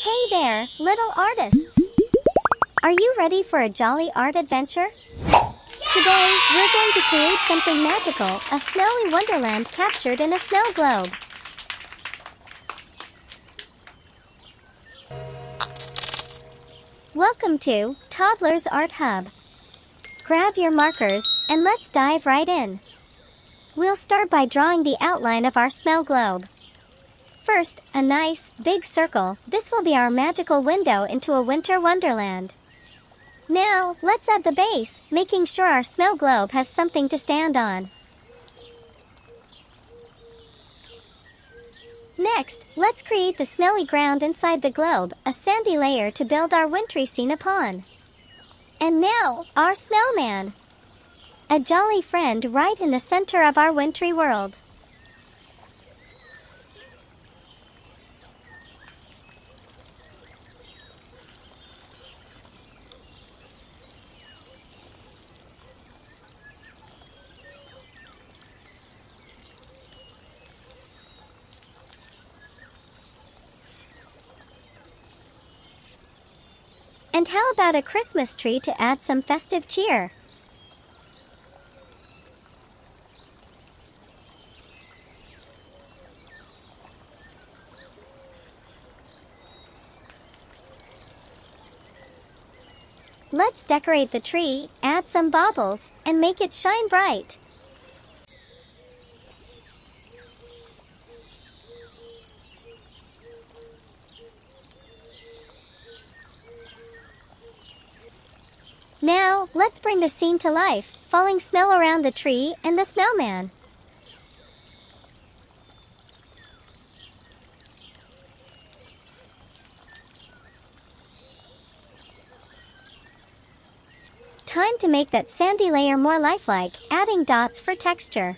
Hey there, little artists! Are you ready for a jolly art adventure? Today, we're going to create something magical, a snowy wonderland captured in a snow globe. Welcome to Toddlers Art Hub. Grab your markers, and let's dive right in. We'll start by drawing the outline of our snow globe. First, a nice, big circle. This will be our magical window into a winter wonderland. Now, let's add the base, making sure our snow globe has something to stand on. Next, let's create the snowy ground inside the globe, a sandy layer to build our wintry scene upon. And now, our snowman. A jolly friend right in the center of our wintry world. And how about a Christmas tree to add some festive cheer? Let's decorate the tree, add some baubles, and make it shine bright. Now, let's bring the scene to life, falling snow around the tree and the snowman. Time to make that sandy layer more lifelike, adding dots for texture.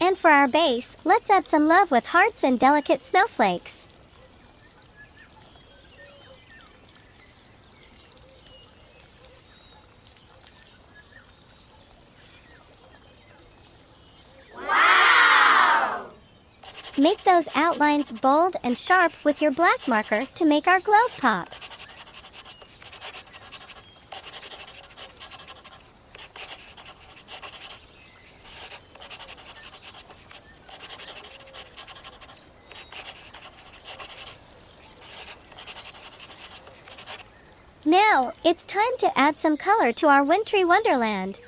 And for our base, let's add some love with hearts and delicate snowflakes. Wow! Make those outlines bold and sharp with your black marker to make our globe pop. Now, it's time to add some color to our wintry wonderland.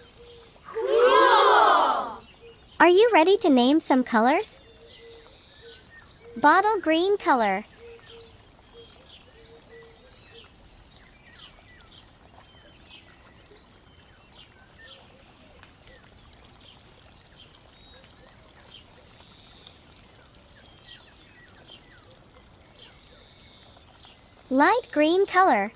Cool! Are you ready to name some colors? Bottle green color. Light green color.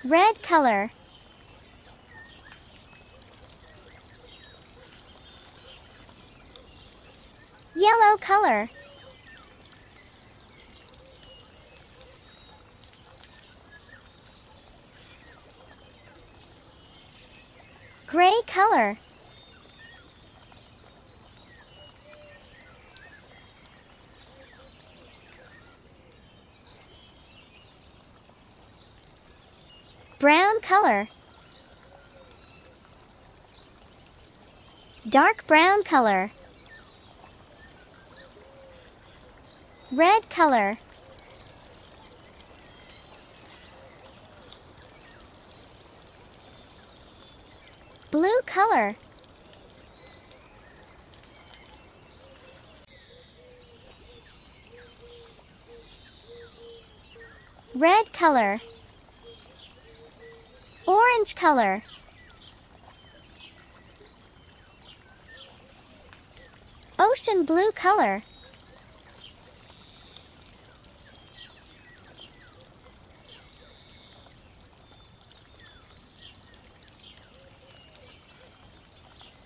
Red color. Yellow color. Gray color. Brown color. Dark brown color. Red color. Blue color. Red color. Orange color. Ocean blue color.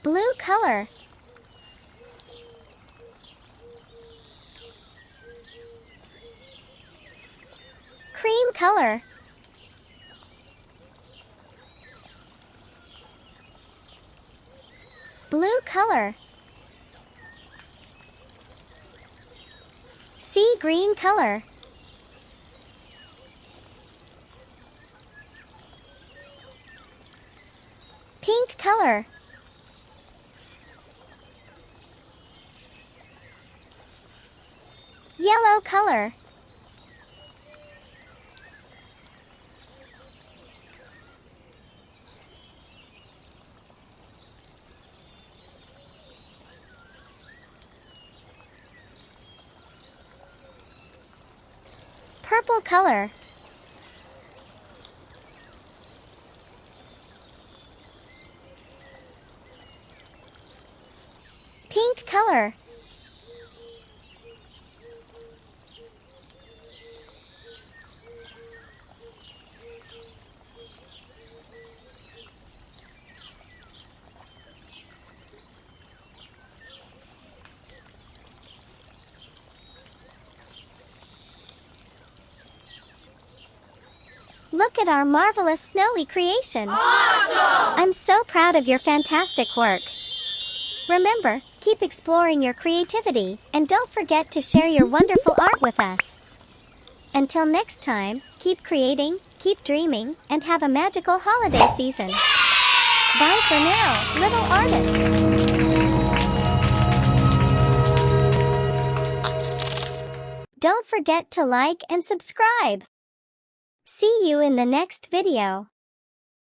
Blue color. Cream color. Blue color. Sea green color. Pink color. Yellow color. Purple color. Pink color. Look at our marvelous snowy creation. Awesome! I'm so proud of your fantastic work. Remember, keep exploring your creativity, and don't forget to share your wonderful art with us. Until next time, keep creating, keep dreaming, and have a magical holiday season. Bye for now, little artists. Don't forget to like and subscribe. See you in the next video.